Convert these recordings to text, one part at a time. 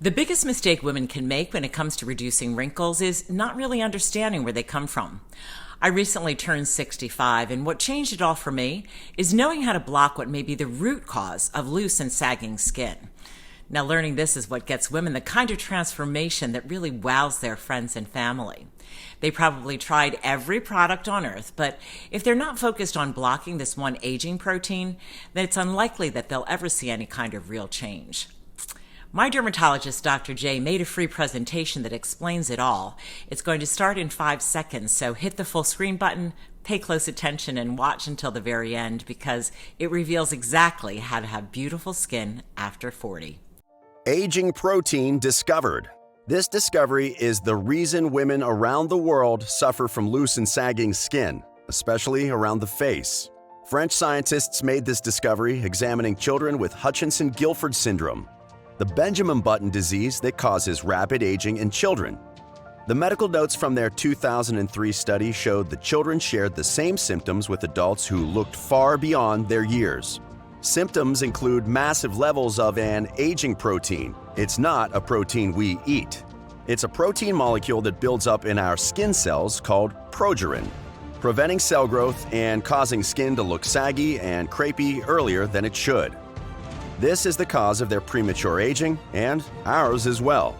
The biggest mistake women can make when it comes to reducing wrinkles is not really understanding where they come from. I recently turned 65, and what changed it all for me is knowing how to block what may be the root cause of loose and sagging skin. Now, learning this is what gets women the kind of transformation that really wows their friends and family. They probably tried every product on earth, but if they're not focused on blocking this one aging protein, then it's unlikely that they'll ever see any kind of real change. My dermatologist, Dr. J, made a free presentation that explains it all. It's going to start in 5 seconds, so hit the full screen button, pay close attention, and watch until the very end because it reveals exactly how to have beautiful skin after 40. Aging protein discovered. This discovery is the reason women around the world suffer from loose and sagging skin, especially around the face. French scientists made this discovery examining children with Hutchinson-Gilford syndrome, the Benjamin Button disease that causes rapid aging in children. The medical notes from their 2003 study showed the children shared the same symptoms with adults who looked far beyond their years. Symptoms include massive levels of an aging protein. It's not a protein we eat. It's a protein molecule that builds up in our skin cells called progerin, preventing cell growth and causing skin to look saggy and crepey earlier than it should. This is the cause of their premature aging, and ours as well.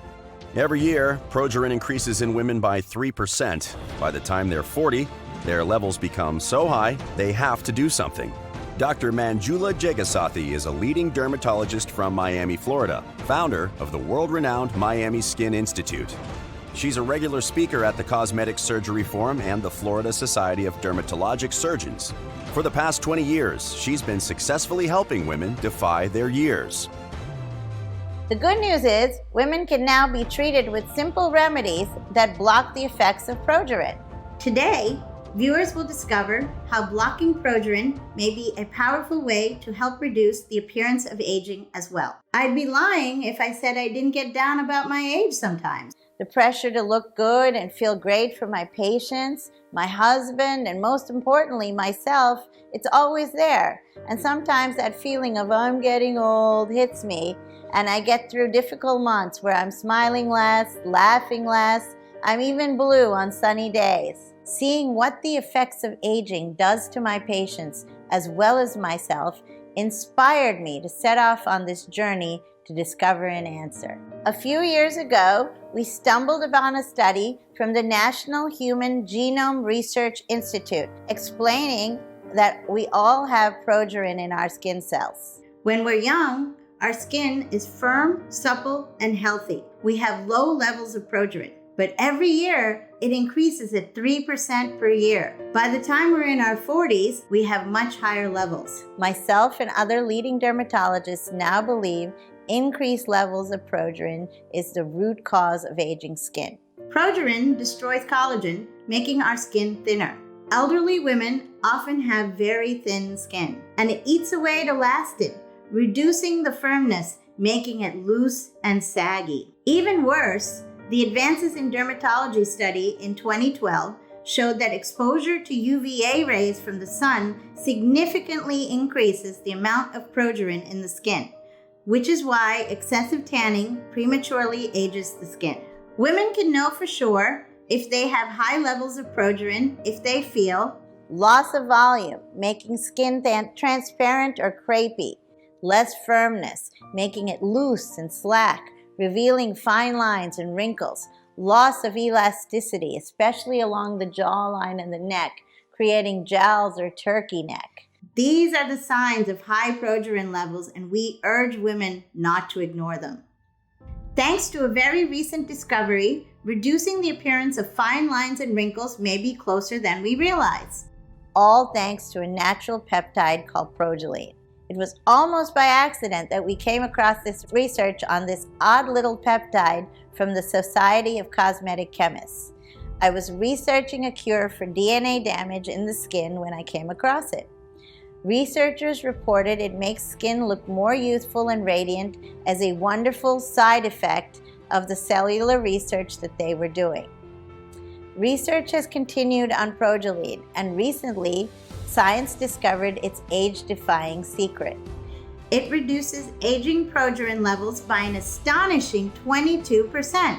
Every year, progerin increases in women by 3%. By the time they're 40, their levels become so high, they have to do something. Dr. Manjula Jegasathi is a leading dermatologist from Miami, Florida, founder of the world-renowned Miami Skin Institute. She's a regular speaker at the Cosmetic Surgery Forum and the Florida Society of Dermatologic Surgeons. For the past 20 years, she's been successfully helping women defy their years. The good news is women can now be treated with simple remedies that block the effects of progerin. Today, viewers will discover how blocking progerin may be a powerful way to help reduce the appearance of aging as well. I'd be lying if I said I didn't get down about my age sometimes. The pressure to look good and feel great for my patients, my husband, and most importantly, myself, it's always there. And sometimes that feeling of I'm getting old hits me, and I get through difficult months where I'm smiling less, laughing less. I'm even blue on sunny days. Seeing what the effects of aging does to my patients as well as myself inspired me to set off on this journey to discover an answer. A few years ago, we stumbled upon a study from the National Human Genome Research Institute explaining that we all have progerin in our skin cells. When we're young, our skin is firm, supple, and healthy. We have low levels of progerin, but every year it increases at 3% per year. By the time we're in our 40s, we have much higher levels. Myself and other leading dermatologists now believe increased levels of progerin is the root cause of aging skin. Progerin destroys collagen, making our skin thinner. Elderly women often have very thin skin, and it eats away at elastin, reducing the firmness, making it loose and saggy. Even worse, the Advances in Dermatology study in 2012 showed that exposure to UVA rays from the sun significantly increases the amount of progerin in the skin, which is why excessive tanning prematurely ages the skin. Women can know for sure if they have high levels of progerin if they feel loss of volume, making skin transparent or crepey, less firmness, making it loose and slack, revealing fine lines and wrinkles, loss of elasticity, especially along the jawline and the neck, creating jowls or turkey neck. These are the signs of high progerin levels, and we urge women not to ignore them. Thanks to a very recent discovery, reducing the appearance of fine lines and wrinkles may be closer than we realize. All thanks to a natural peptide called progeline. It was almost by accident that we came across this research on this odd little peptide from the Society of Cosmetic Chemists. I was researching a cure for DNA damage in the skin when I came across it. Researchers reported it makes skin look more youthful and radiant as a wonderful side effect of the cellular research that they were doing. Research has continued on progeline, and recently, science discovered its age-defying secret. It reduces aging progerin levels by an astonishing 22%.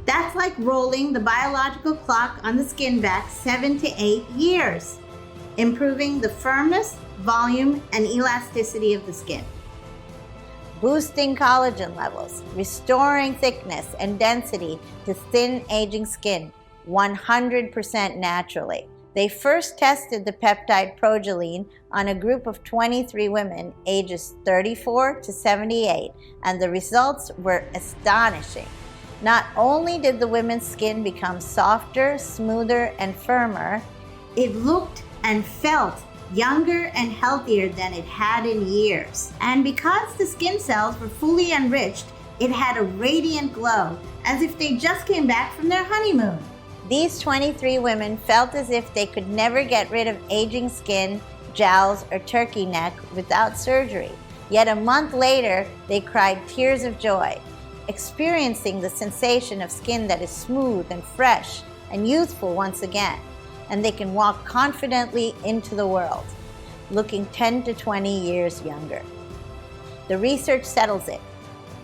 That's like rolling the biological clock on the skin back 7 to 8 years, improving the firmness, volume, and elasticity of the skin. Boosting collagen levels, restoring thickness and density to thin aging skin 100% naturally. They first tested the peptide Progeline on a group of 23 women ages 34 to 78, and the results were astonishing. Not only did the women's skin become softer, smoother, and firmer, it looked and felt younger and healthier than it had in years. And because the skin cells were fully enriched, it had a radiant glow, as if they just came back from their honeymoon. These 23 women felt as if they could never get rid of aging skin, jowls, or turkey neck without surgery. Yet a month later, they cried tears of joy, experiencing the sensation of skin that is smooth and fresh and youthful once again. And they can walk confidently into the world, looking 10 to 20 years younger. The research settles it.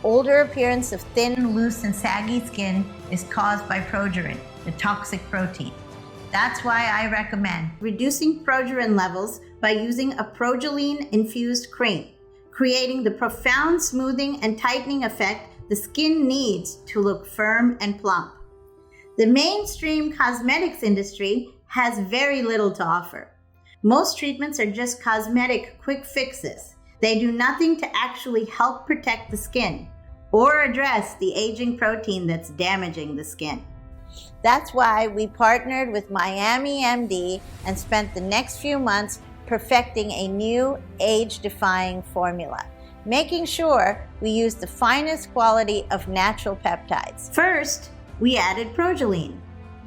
Older appearance of thin, loose, and saggy skin is caused by progerin, the toxic protein. That's why I recommend reducing progerin levels by using a Progeline-infused cream, creating the profound smoothing and tightening effect the skin needs to look firm and plump. The mainstream cosmetics industry has very little to offer. Most treatments are just cosmetic quick fixes. They do nothing to actually help protect the skin or address the aging protein that's damaging the skin. That's why we partnered with Miami MD and spent the next few months perfecting a new age-defying formula, making sure we use the finest quality of natural peptides. First, we added Progeline,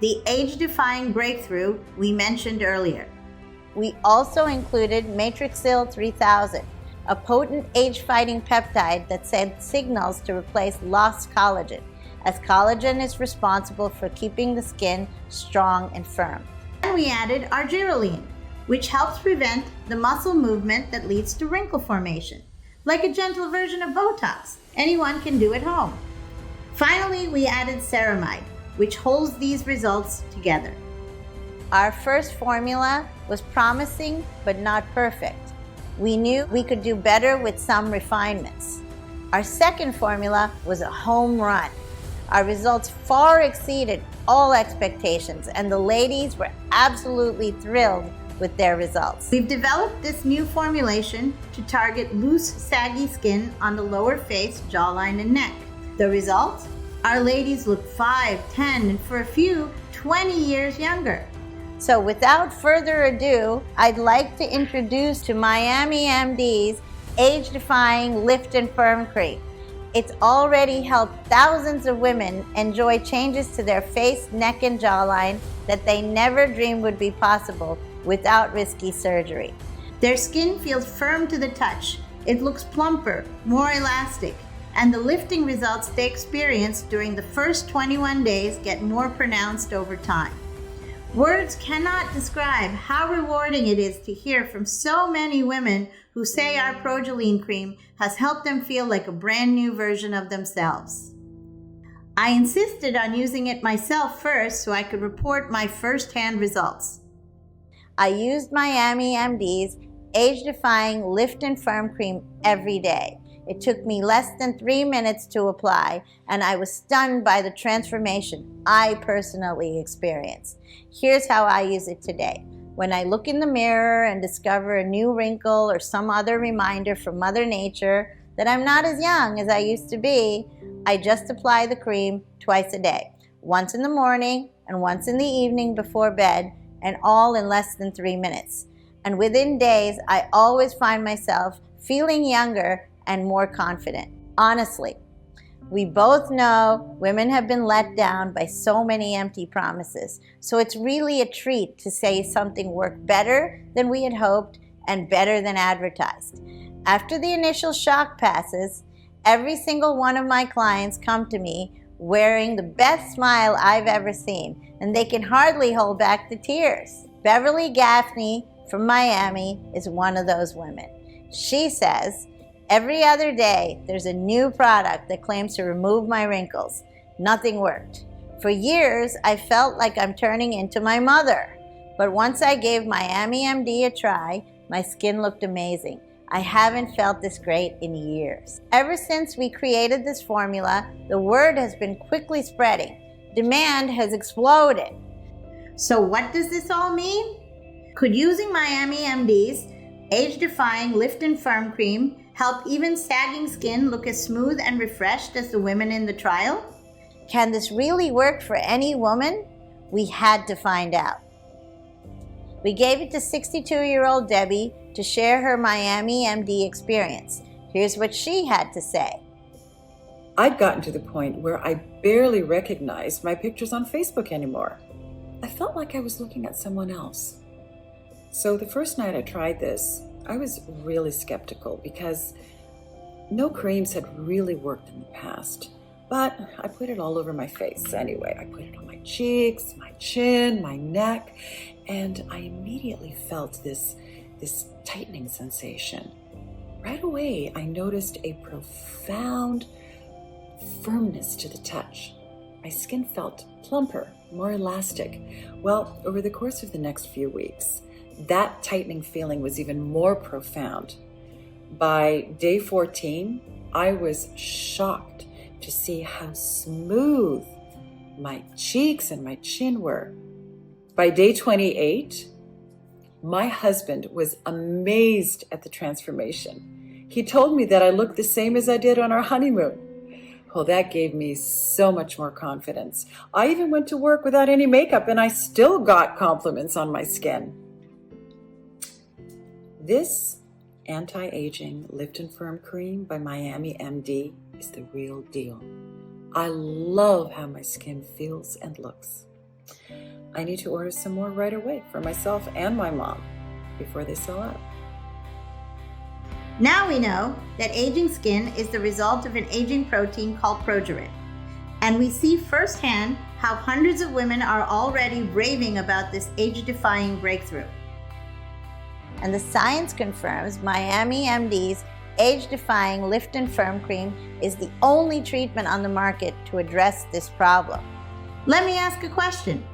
the age-defying breakthrough we mentioned earlier. We also included Matrixyl 3000, a potent age-fighting peptide that sends signals to replace lost collagen, as collagen is responsible for keeping the skin strong and firm. And we added Argireline, which helps prevent the muscle movement that leads to wrinkle formation, like a gentle version of Botox anyone can do at home. Finally, we added Ceramide, which holds these results together. Our first formula was promising but not perfect. We knew we could do better with some refinements. Our second formula was a home run. Our results far exceeded all expectations, and the ladies were absolutely thrilled with their results. We've developed this new formulation to target loose, saggy skin on the lower face, jawline, and neck. The result? Our ladies look 5, 10, and for a few, 20 years younger. So without further ado, I'd like to introduce to Miami MD's age-defying Lift and Firm Cream. It's already helped thousands of women enjoy changes to their face, neck, and jawline that they never dreamed would be possible without risky surgery. Their skin feels firm to the touch. It looks plumper, more elastic, and the lifting results they experience during the first 21 days get more pronounced over time. Words cannot describe how rewarding it is to hear from so many women who say our Progeline cream has helped them feel like a brand new version of themselves. I insisted on using it myself first so I could report my first-hand results. I used Miami MD's age-defying Lift and Firm Cream every day. It took me less than 3 minutes to apply, and I was stunned by the transformation I personally experienced. Here's how I use it today. When I look in the mirror and discover a new wrinkle or some other reminder from Mother Nature that I'm not as young as I used to be, I just apply the cream twice a day, once in the morning and once in the evening before bed, and all in less than 3 minutes. And within days, I always find myself feeling younger and more confident. Honestly, we both know women have been let down by so many empty promises, so it's really a treat to say something worked better than we had hoped and better than advertised. After the initial shock passes, every single one of my clients come to me wearing the best smile I've ever seen, and they can hardly hold back the tears. Beverly Gaffney from Miami is one of those women. She says, Every other day, there's a new product that claims to remove my wrinkles. Nothing worked. For years, I felt like I'm turning into my mother. But once I gave Miami MD a try, my skin looked amazing. I haven't felt this great in years. Ever since we created this formula, the word has been quickly spreading. Demand has exploded. So what does this all mean? Could using Miami MD's age-defying lift and firm cream help even sagging skin look as smooth and refreshed as the women in the trial? Can this really work for any woman? We had to find out. We gave it to 62-year-old Debbie to share her Miami MD experience. Here's what she had to say. I'd gotten to the point where I barely recognized my pictures on Facebook anymore. I felt like I was looking at someone else. So the first night I tried this, I was really skeptical because no creams had really worked in the past. But I put it all over my face anyway. I put it on my cheeks, my chin, my neck, and I immediately felt this tightening sensation. Right away, I noticed a profound firmness to the touch. My skin felt plumper, more elastic. Well, over the course of the next few weeks, that tightening feeling was even more profound. By day 14, I was shocked to see how smooth my cheeks and my chin were. By day 28, my husband was amazed at the transformation. He told me that I looked the same as I did on our honeymoon. Well, that gave me so much more confidence. I even went to work without any makeup and I still got compliments on my skin. This anti-aging lift and firm cream by Miami MD is the real deal. I love how my skin feels and looks. I need to order some more right away for myself and my mom before they sell out. Now we know that aging skin is the result of an aging protein called progerin. And we see firsthand how hundreds of women are already raving about this age-defying breakthrough. And the science confirms Miami MD's age-defying lift and firm cream is the only treatment on the market to address this problem. Let me ask a question.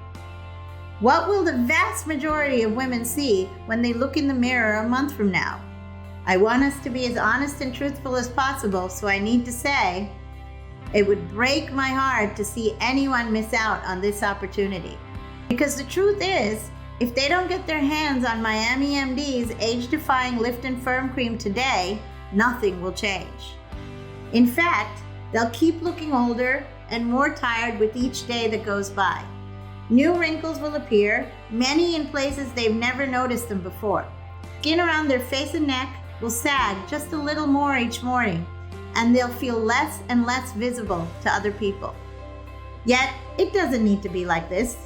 What will the vast majority of women see when they look in the mirror a month from now? I want us to be as honest and truthful as possible, so I need to say, it would break my heart to see anyone miss out on this opportunity. Because the truth is, if they don't get their hands on Miami MD's age-defying lift and firm cream today, nothing will change. In fact, they'll keep looking older and more tired with each day that goes by. New wrinkles will appear, many in places they've never noticed them before. Skin around their face and neck will sag just a little more each morning, and they'll feel less and less visible to other people. Yet, it doesn't need to be like this.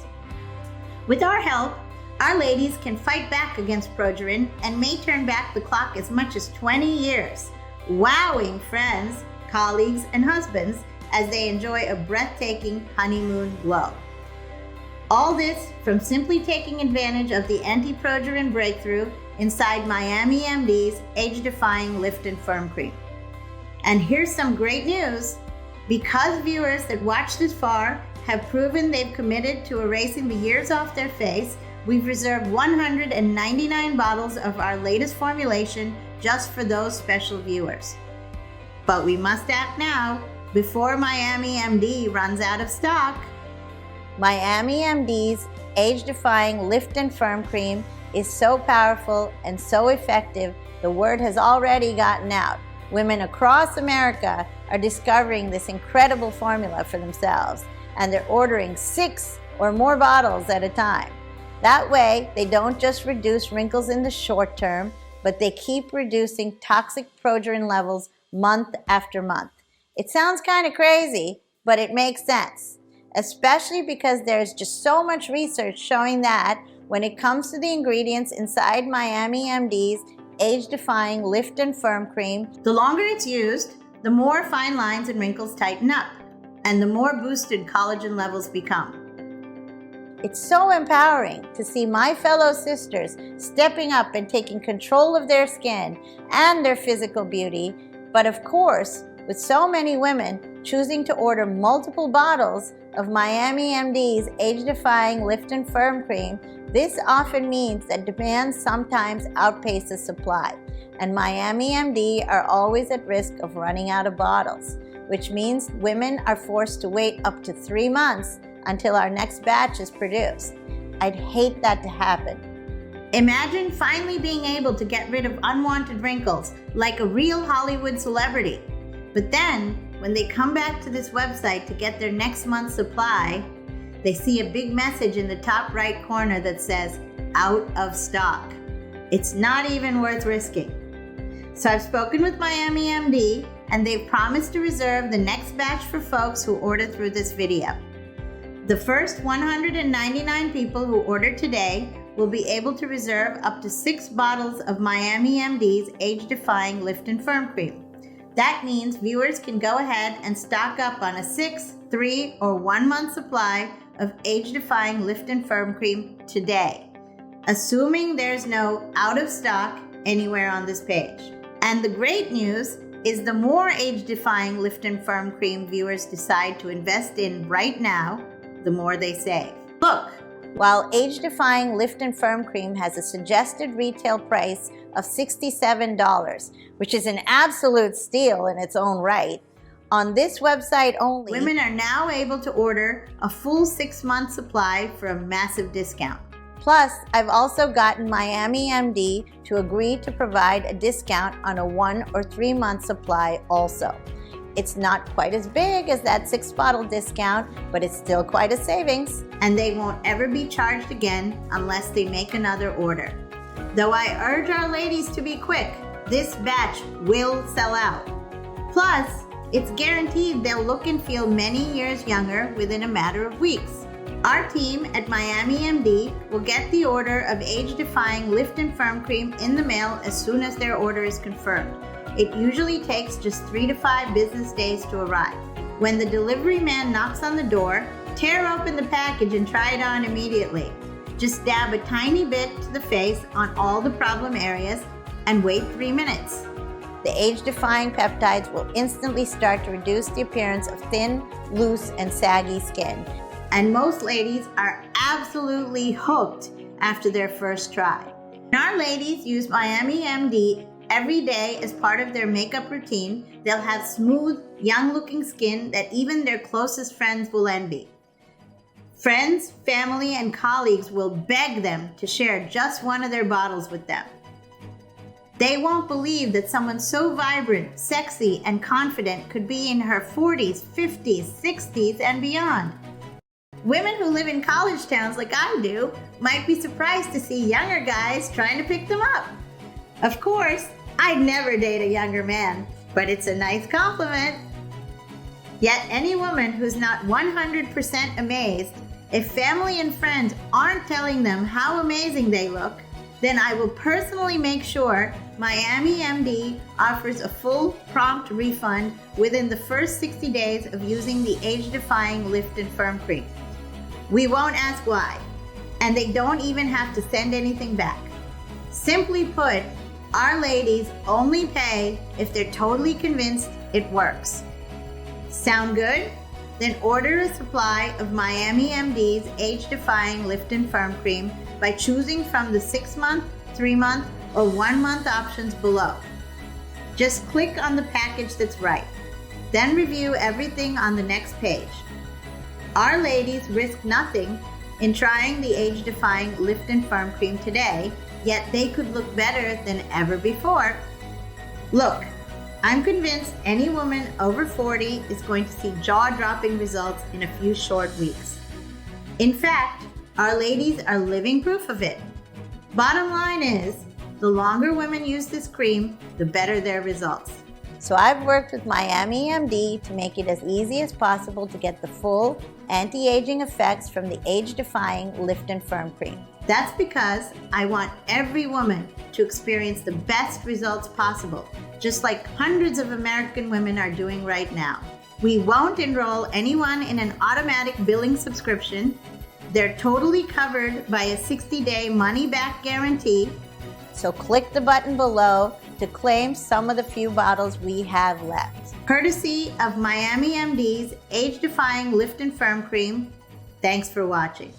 With our help, our ladies can fight back against progerin and may turn back the clock as much as 20 years, wowing friends, colleagues, and husbands as they enjoy a breathtaking honeymoon glow. All this from simply taking advantage of the anti-progerin breakthrough inside Miami MD's age-defying lift and firm cream. And here's some great news. Because viewers that watched this far have proven they've committed to erasing the years off their face, we've reserved 199 bottles of our latest formulation just for those special viewers. But we must act now before Miami MD runs out of stock. Miami MD's age-defying lift and firm cream is so powerful and so effective, the word has already gotten out. Women across America are discovering this incredible formula for themselves, and they're ordering 6 or more bottles at a time. That way, they don't just reduce wrinkles in the short term, but they keep reducing toxic progerin levels month after month. It sounds kind of crazy, but it makes sense, especially because there's just so much research showing that when it comes to the ingredients inside Miami MD's age-defying lift and firm cream, the longer it's used, the more fine lines and wrinkles tighten up, and the more boosted collagen levels become. It's so empowering to see my fellow sisters stepping up and taking control of their skin and their physical beauty But of course, with so many women choosing to order multiple bottles of Miami MD's age-defying Lift and Firm Cream, this often means that demand sometimes outpaces supply, and Miami MD are always at risk of running out of bottles, which means women are forced to wait up to 3 months until our next batch is produced. I'd hate that to happen. Imagine finally being able to get rid of unwanted wrinkles like a real Hollywood celebrity. But then, when they come back to this website to get their next month's supply, they see a big message in the top right corner that says, "Out of stock." It's not even worth risking. So I've spoken with Miami MD, and they've promised to reserve the next batch for folks who order through this video. The first 199 people who order today will be able to reserve up to 6 bottles of Miami MD's age-defying Lift and Firm Cream. That means viewers can go ahead and stock up on a 6, 3, or 1 month supply of age-defying Lift and Firm Cream today, assuming there's no out of stock anywhere on this page. And the great news is the more age-defying Lift and Firm Cream viewers decide to invest in right now, the more they save. Look, while age-defying Lift and Firm Cream has a suggested retail price of $67, which is an absolute steal in its own right, on this website only, women are now able to order a full 6-month supply for a massive discount. Plus, I've also gotten Miami MD to agree to provide a discount on a 1 or 3 month supply also. It's not quite as big as that 6-bottle discount, but it's still quite a savings. And they won't ever be charged again unless they make another order. Though I urge our ladies to be quick, this batch will sell out. Plus, it's guaranteed they'll look and feel many years younger within a matter of weeks. Our team at Miami MD will get the order of age-defying Lift and Firm Cream in the mail as soon as their order is confirmed. It usually takes just 3 to 5 business days to arrive. When the delivery man knocks on the door, tear open the package and try it on immediately. Just dab a tiny bit to the face on all the problem areas and wait 3 minutes. The age-defying peptides will instantly start to reduce the appearance of thin, loose, and saggy skin. And most ladies are absolutely hooked after their first try. When our ladies use Miami MD every day as part of their makeup routine, they'll have smooth, young-looking skin that even their closest friends will envy. Friends, family, and colleagues will beg them to share just one of their bottles with them. They won't believe that someone so vibrant, sexy, and confident could be in her 40s, 50s, 60s, and beyond. Women who live in college towns like I do might be surprised to see younger guys trying to pick them up. Of course, I'd never date a younger man, but it's a nice compliment. Yet any woman who's not 100% amazed, if family and friends aren't telling them how amazing they look, then I will personally make sure Miami MD offers a full, prompt refund within the first 60 days of using the age-defying Lift and Firm Cream. We won't ask why, and they don't even have to send anything back. Simply put, our ladies only pay if they're totally convinced it works. Sound good? Then order a supply of Miami MD's age-defying Lift and Firm Cream by choosing from the 6-month, 3-month, or 1-month options below. Just click on the package that's right. Then review everything on the next page. Our ladies risk nothing in trying the age-defying Lift and Firm Cream today, yet they could look better than ever before. Look, I'm convinced any woman over 40 is going to see jaw-dropping results in a few short weeks. In fact, our ladies are living proof of it. Bottom line is, the longer women use this cream, the better their results. So I've worked with Miami MD to make it as easy as possible to get the full anti-aging effects from the age-defying Lift and Firm Cream. That's because I want every woman to experience the best results possible, just like hundreds of American women are doing right now. We won't enroll anyone in an automatic billing subscription. They're totally covered by a 60-day money-back guarantee. So click the button below to claim some of the few bottles we have left. Courtesy of Miami MD's age-defying Lift and Firm Cream. Thanks for watching.